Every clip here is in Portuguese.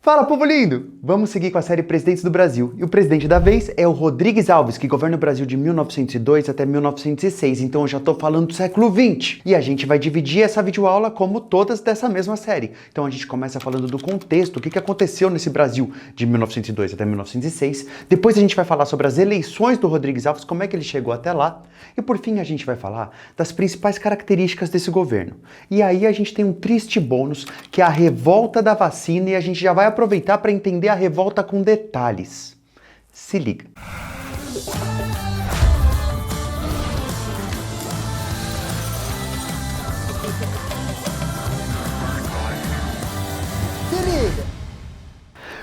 Fala, povo lindo! Vamos seguir com a série Presidentes do Brasil. E o presidente da vez é o Rodrigues Alves, que governa o Brasil de 1902 até 1906. Então eu já tô falando do século XX. E a gente vai dividir essa videoaula como todas dessa mesma série. Então a gente começa falando do contexto, o que aconteceu nesse Brasil de 1902 até 1906. Depois a gente vai falar sobre as eleições do Rodrigues Alves, como é que ele chegou até lá. E por fim a gente vai falar das principais características desse governo. E aí a gente tem um triste bônus, que é a revolta da vacina, e a gente já vai aproveitar para entender a revolta com detalhes. Se liga.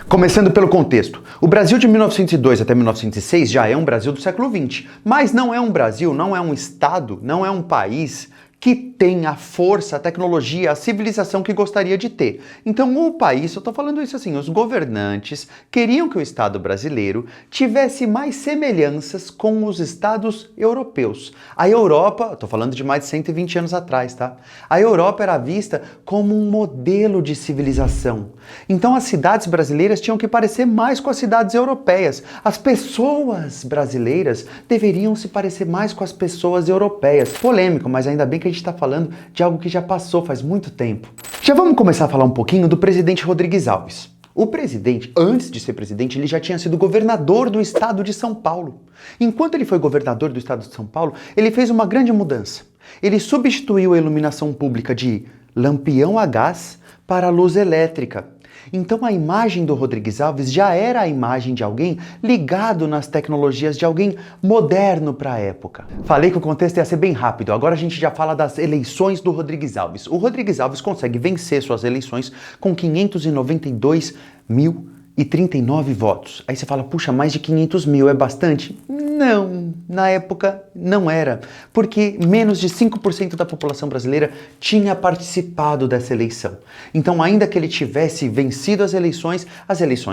Começando pelo contexto, o Brasil de 1902 até 1906 já é um Brasil do século XX, mas não é um Brasil, não é um estado, não é um país que tem a força, a tecnologia, a civilização que gostaria de ter. Então o país, eu tô falando isso assim, os governantes queriam que o Estado brasileiro tivesse mais semelhanças com os estados europeus. A Europa, eu tô falando de mais de 120 anos atrás, tá? A Europa era vista como um modelo de civilização. Então as cidades brasileiras tinham que parecer mais com as cidades europeias. As pessoas brasileiras deveriam se parecer mais com as pessoas europeias. Polêmico, mas ainda bem que a gente está falando de algo que já passou faz muito tempo. Já vamos começar a falar um pouquinho do presidente Rodrigues Alves. O presidente, antes de ser presidente, ele já tinha sido governador do estado de São Paulo. Enquanto ele foi governador do estado de São Paulo, ele fez uma grande mudança. Ele substituiu a iluminação pública de lampião a gás para a luz elétrica. Então a imagem do Rodrigues Alves já era a imagem de alguém ligado nas tecnologias, de alguém moderno para a época. Falei que o contexto ia ser bem rápido, agora a gente já fala das eleições do Rodrigues Alves. O Rodrigues Alves consegue vencer suas eleições com 592.039 votos. Aí você fala, puxa, mais de 500 mil é bastante? Não, na época não era, porque menos de 5% da população brasileira tinha participado dessa eleição. Então, ainda que ele tivesse vencido as eleições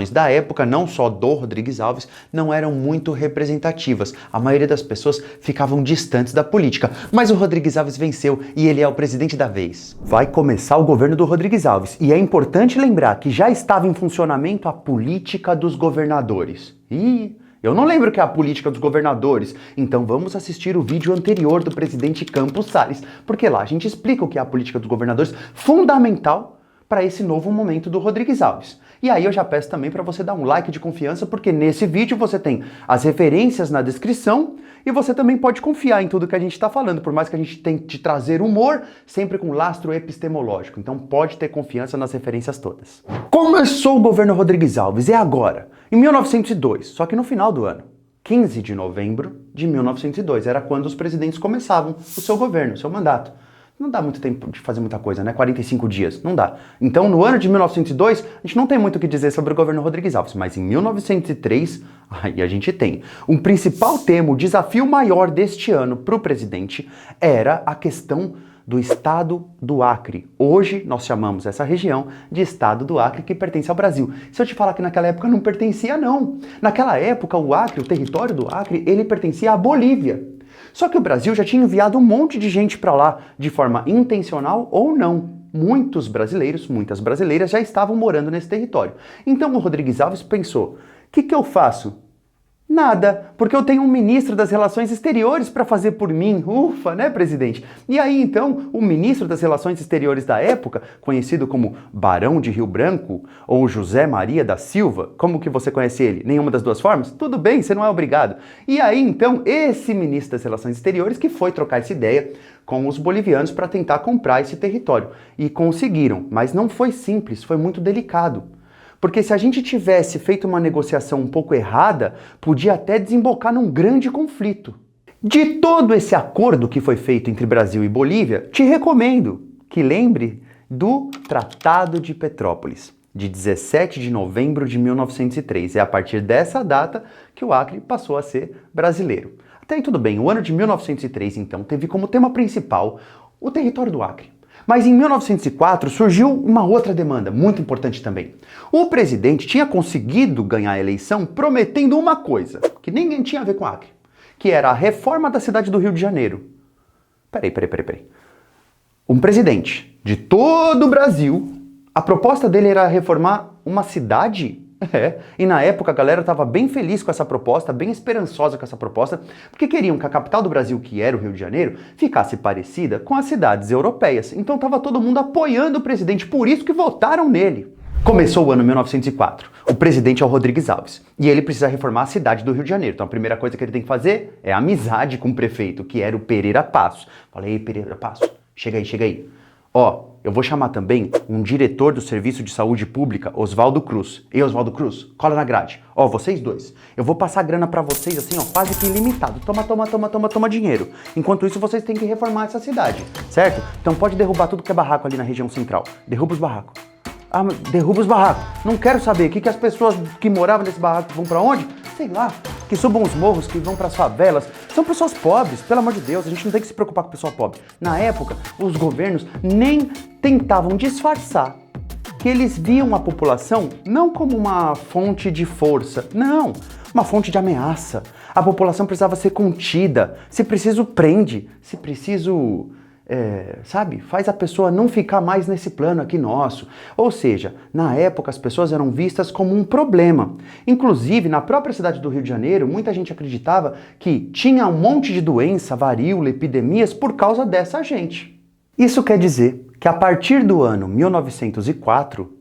da época, não só do Rodrigues Alves, não eram muito representativas. A maioria das pessoas ficavam distantes da política. Mas o Rodrigues Alves venceu e ele é o presidente da vez. Vai começar o governo do Rodrigues Alves. E é importante lembrar que já estava em funcionamento a política dos governadores. Eu não lembro que é a política dos governadores, então vamos assistir o vídeo anterior do presidente Campos Salles, porque lá a gente explica o que é a política dos governadores, fundamental para esse novo momento do Rodrigues Alves. E aí eu já peço também para você dar um like de confiança, porque nesse vídeo você tem as referências na descrição e você também pode confiar em tudo que a gente está falando, por mais que a gente tente trazer humor, sempre com lastro epistemológico. Então pode ter confiança nas referências todas. Começou o governo Rodrigues Alves, é agora, em 1902, só que no final do ano. 15 de novembro de 1902, era quando os presidentes começavam o seu governo, o seu mandato. Não dá muito tempo de fazer muita coisa, né? 45 dias, não dá. Então, no ano de 1902, a gente não tem muito o que dizer sobre o governo Rodrigues Alves, mas em 1903, aí a gente tem. Um principal tema, o desafio maior deste ano para o presidente era a questão do estado do Acre. Hoje nós chamamos essa região de estado do Acre, que pertence ao Brasil. Se eu te falar que naquela época não pertencia, não. Naquela época o Acre, o território do Acre, ele pertencia à Bolívia. Só que o Brasil já tinha enviado um monte de gente para lá, de forma intencional ou não. Muitos brasileiros, muitas brasileiras já estavam morando nesse território. Então o Rodrigues Alves pensou, o que eu faço? Nada, porque eu tenho um ministro das Relações Exteriores para fazer por mim. Ufa, né, presidente? E aí, então, o ministro das Relações Exteriores da época, conhecido como Barão de Rio Branco ou José Maria da Silva, como que você conhece ele? Nenhuma das duas formas? Tudo bem, você não é obrigado. E aí, então, esse ministro das Relações Exteriores que foi trocar essa ideia com os bolivianos para tentar comprar esse território. E conseguiram, mas não foi simples, foi muito delicado. Porque se a gente tivesse feito uma negociação um pouco errada, podia até desembocar num grande conflito. De todo esse acordo que foi feito entre Brasil e Bolívia, te recomendo que lembre do Tratado de Petrópolis, de 17 de novembro de 1903. É a partir dessa data que o Acre passou a ser brasileiro. Até aí tudo bem, o ano de 1903, então, teve como tema principal o território do Acre. Mas em 1904 surgiu uma outra demanda, muito importante também. O presidente tinha conseguido ganhar a eleição prometendo uma coisa, que ninguém tinha a ver com Acre, que era a reforma da cidade do Rio de Janeiro. Peraí. Um presidente de todo o Brasil, a proposta dele era reformar uma cidade? É, e na época a galera estava bem feliz com essa proposta, bem esperançosa com essa proposta, porque queriam que a capital do Brasil, que era o Rio de Janeiro, ficasse parecida com as cidades europeias. Então estava todo mundo apoiando o presidente, por isso que votaram nele. Começou o ano 1904. O presidente é o Rodrigues Alves e ele precisa reformar a cidade do Rio de Janeiro. Então a primeira coisa que ele tem que fazer é amizade com o prefeito, que era o Pereira Passos. Falei, Pereira Passos, chega aí, chega aí. Ó, eu vou chamar também um diretor do Serviço de Saúde Pública, Oswaldo Cruz. Ei, Oswaldo Cruz, cola na grade. Ó, vocês dois. Eu vou passar grana pra vocês assim, ó, quase que ilimitado. Toma dinheiro. Enquanto isso, vocês têm que reformar essa cidade, certo? Então pode derrubar tudo que é barraco ali na região central. Derruba os barracos. Ah, derruba os barracos. Não quero saber. O que as pessoas que moravam nesse barraco vão pra onde? Sei lá. Que subam os morros, que vão pras favelas. São pessoas pobres, pelo amor de Deus. A gente não tem que se preocupar com pessoa pobre. Na época, os governos nem tentavam disfarçar que eles viam a população não como uma fonte de força. Não, uma fonte de ameaça. A população precisava ser contida. Se preciso, prende. Se preciso... sabe, faz a pessoa não ficar mais nesse plano aqui nosso. Ou seja, na época as pessoas eram vistas como um problema. Inclusive, na própria cidade do Rio de Janeiro, muita gente acreditava que tinha um monte de doença, varíola, epidemias por causa dessa gente. Isso quer dizer que a partir do ano 1904,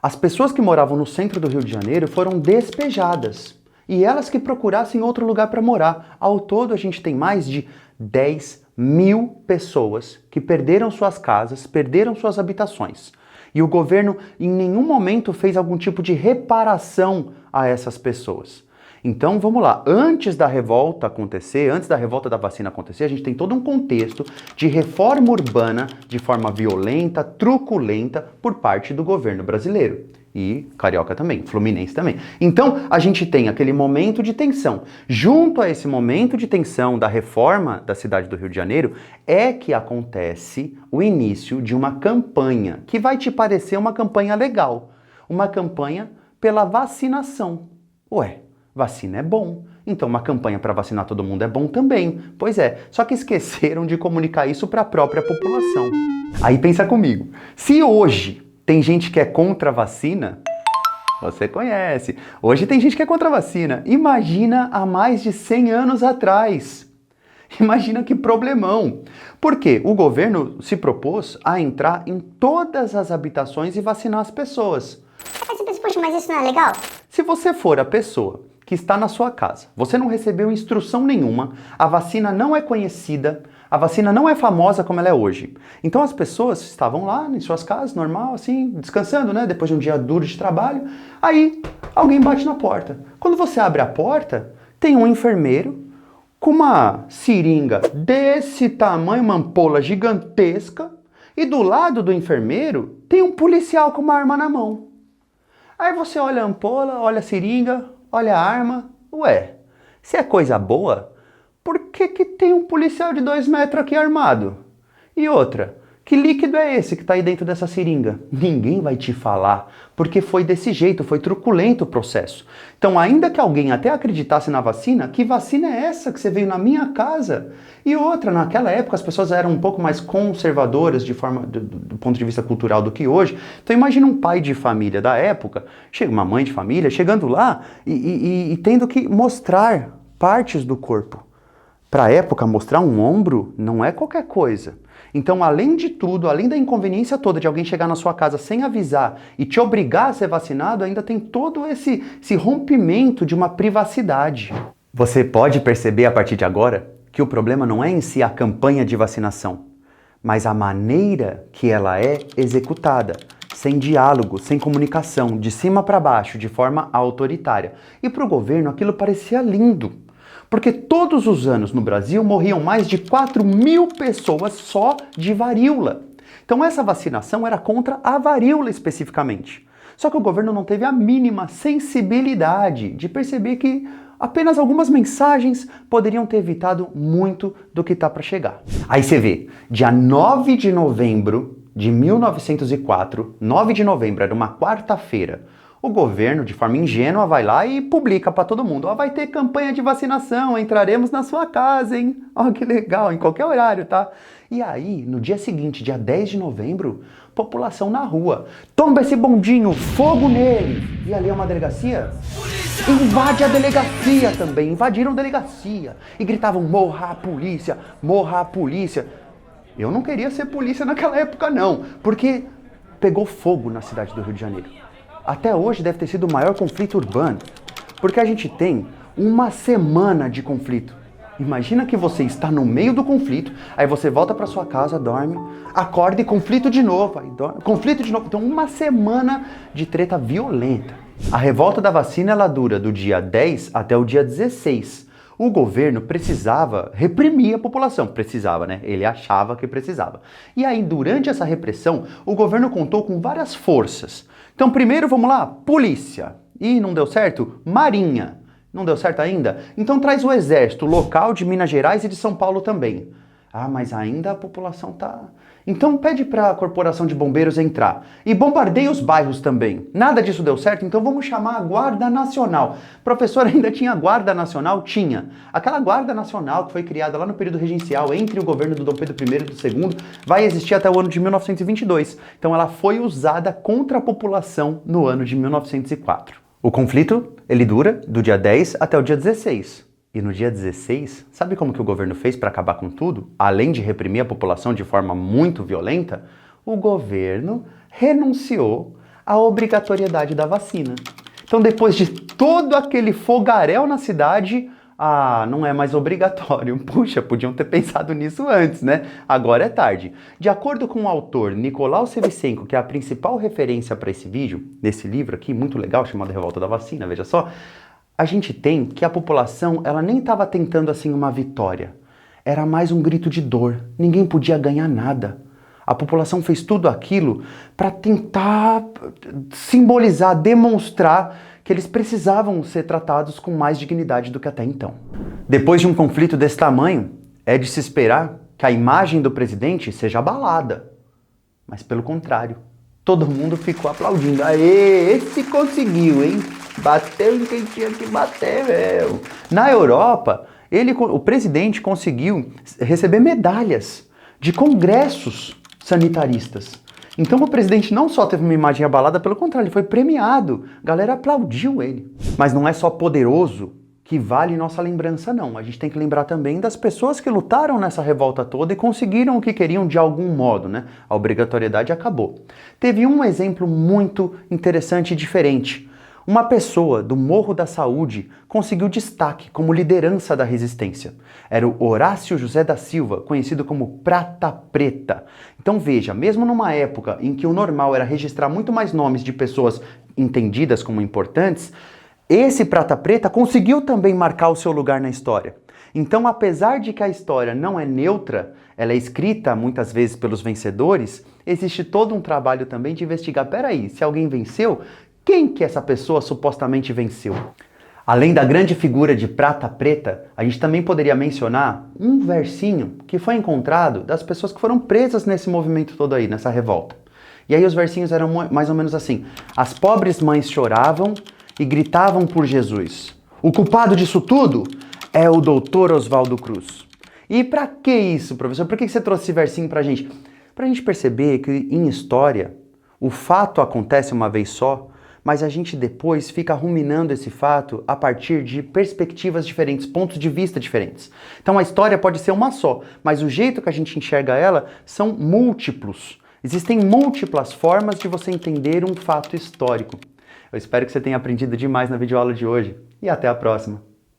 as pessoas que moravam no centro do Rio de Janeiro foram despejadas. E elas que procurassem outro lugar para morar. Ao todo, a gente tem mais de 10.000 pessoas que perderam suas casas, perderam suas habitações. E o governo em nenhum momento fez algum tipo de reparação a essas pessoas. Então vamos lá, antes da revolta acontecer, antes da revolta da vacina acontecer, a gente tem todo um contexto de reforma urbana de forma violenta, truculenta por parte do governo brasileiro. E carioca também, fluminense também. Então, a gente tem aquele momento de tensão. Junto a esse momento de tensão da reforma da cidade do Rio de Janeiro, é que acontece o início de uma campanha, que vai te parecer uma campanha legal. Uma campanha pela vacinação. Ué, vacina é bom. Então, uma campanha para vacinar todo mundo é bom também. Pois é, só que esqueceram de comunicar isso para a própria população. Aí pensa comigo, se hoje tem gente que é contra a vacina, você conhece. Hoje tem gente que é contra a vacina. Imagina há mais de 100 anos atrás. Imagina que problemão. Porque o governo se propôs a entrar em todas as habitações e vacinar as pessoas. Poxa, mas isso não é legal? Se você for a pessoa que está na sua casa, você não recebeu instrução nenhuma, a vacina não é conhecida, a vacina não é famosa como ela é hoje. Então as pessoas estavam lá em suas casas, normal, assim, descansando, né? Depois de um dia duro de trabalho. Aí alguém bate na porta. Quando você abre a porta, tem um enfermeiro com uma seringa desse tamanho, uma ampola gigantesca, e do lado do enfermeiro tem um policial com uma arma na mão. Aí você olha a ampola, olha a seringa, olha a arma. Ué, se é coisa boa, por que tem um policial de 2 metros aqui armado? E outra, que líquido é esse que está aí dentro dessa seringa? Ninguém vai te falar, porque foi desse jeito, foi truculento o processo. Então, ainda que alguém até acreditasse na vacina, que vacina é essa que você veio na minha casa? E outra, naquela época as pessoas eram um pouco mais conservadoras do ponto de vista cultural do que hoje. Então imagina um pai de família da época, uma mãe de família, chegando lá e tendo que mostrar partes do corpo. Para a época, mostrar um ombro não é qualquer coisa. Então, além de tudo, além da inconveniência toda de alguém chegar na sua casa sem avisar e te obrigar a ser vacinado, ainda tem todo esse rompimento de uma privacidade. Você pode perceber a partir de agora que o problema não é em si a campanha de vacinação, mas a maneira que ela é executada, sem diálogo, sem comunicação, de cima para baixo, de forma autoritária. E para o governo aquilo parecia lindo. Porque todos os anos no Brasil morriam mais de 4.000 pessoas só de varíola. Então essa vacinação era contra a varíola especificamente. Só que o governo não teve a mínima sensibilidade de perceber que apenas algumas mensagens poderiam ter evitado muito do que está para chegar. Aí você vê, dia 9 de novembro de 1904, 9 de novembro, era uma quarta-feira, o governo, de forma ingênua, vai lá e publica para todo mundo. Ó, vai ter campanha de vacinação, entraremos na sua casa, hein? Ó, que legal, em qualquer horário, tá? E aí, no dia seguinte, dia 10 de novembro, população na rua. Tomba esse bondinho, fogo nele! E ali é uma delegacia? Invade a delegacia também, invadiram a delegacia e gritavam: morra a polícia, morra a polícia. Eu não queria ser polícia naquela época não, porque pegou fogo na cidade do Rio de Janeiro. Até hoje deve ter sido o maior conflito urbano, porque a gente tem uma semana de conflito. Imagina que você está no meio do conflito, aí você volta para sua casa, dorme, acorda e conflito de novo, aí dorme, conflito de novo. Então uma semana de treta violenta. A revolta da vacina ela dura do dia 10 até o dia 16. O governo precisava reprimir a população. Precisava, né? Ele achava que precisava. E aí, durante essa repressão, o governo contou com várias forças. Então, primeiro, vamos lá, polícia. Ih, não deu certo? Marinha. Não deu certo ainda? Então traz o exército local de Minas Gerais e de São Paulo também. Ah, mas ainda a população tá... Então pede para a corporação de bombeiros entrar. E bombardeia os bairros também. Nada disso deu certo, então vamos chamar a Guarda Nacional. Professor, ainda tinha Guarda Nacional? Tinha. Aquela Guarda Nacional que foi criada lá no período regencial entre o governo do Dom Pedro I e do II vai existir até o ano de 1922. Então ela foi usada contra a população no ano de 1904. O conflito, ele dura do dia 10 até o dia 16. E no dia 16, sabe como que o governo fez para acabar com tudo? Além de reprimir a população de forma muito violenta, o governo renunciou à obrigatoriedade da vacina. Então, depois de todo aquele fogaréu na cidade, não é mais obrigatório. Puxa, podiam ter pensado nisso antes, né? Agora é tarde. De acordo com o autor Nicolau Sevicenko, que é a principal referência para esse vídeo, nesse livro aqui, muito legal, chamado Revolta da Vacina, veja só, a gente tem que a população, ela nem estava tentando assim uma vitória. Era mais um grito de dor. Ninguém podia ganhar nada. A população fez tudo aquilo para tentar simbolizar, demonstrar que eles precisavam ser tratados com mais dignidade do que até então. Depois de um conflito desse tamanho, é de se esperar que a imagem do presidente seja abalada. Mas pelo contrário, todo mundo ficou aplaudindo. Aê, esse conseguiu, hein? Bateu em quem tinha que bater, meu. Na Europa, o presidente conseguiu receber medalhas de congressos sanitaristas. Então o presidente não só teve uma imagem abalada, pelo contrário, ele foi premiado. A galera aplaudiu ele. Mas não é só poderoso que vale nossa lembrança, não. A gente tem que lembrar também das pessoas que lutaram nessa revolta toda e conseguiram o que queriam de algum modo, né? A obrigatoriedade acabou. Teve um exemplo muito interessante e diferente. Uma pessoa do Morro da Saúde conseguiu destaque como liderança da resistência. Era o Horácio José da Silva, conhecido como Prata Preta. Então veja, mesmo numa época em que o normal era registrar muito mais nomes de pessoas entendidas como importantes, esse Prata Preta conseguiu também marcar o seu lugar na história. Então, apesar de que a história não é neutra, ela é escrita muitas vezes pelos vencedores, existe todo um trabalho também de investigar, peraí, se alguém venceu, quem que essa pessoa supostamente venceu? Além da grande figura de Prata Preta, a gente também poderia mencionar um versinho que foi encontrado das pessoas que foram presas nesse movimento todo aí, nessa revolta. E aí os versinhos eram mais ou menos assim: as pobres mães choravam e gritavam por Jesus. O culpado disso tudo é o doutor Oswaldo Cruz. E pra que isso, professor? Por que você trouxe esse versinho pra gente? Pra gente perceber que em história o fato acontece uma vez só, mas a gente depois fica ruminando esse fato a partir de perspectivas diferentes, pontos de vista diferentes. Então a história pode ser uma só, mas o jeito que a gente enxerga ela são múltiplos. Existem múltiplas formas de você entender um fato histórico. Eu espero que você tenha aprendido demais na videoaula de hoje e até a próxima.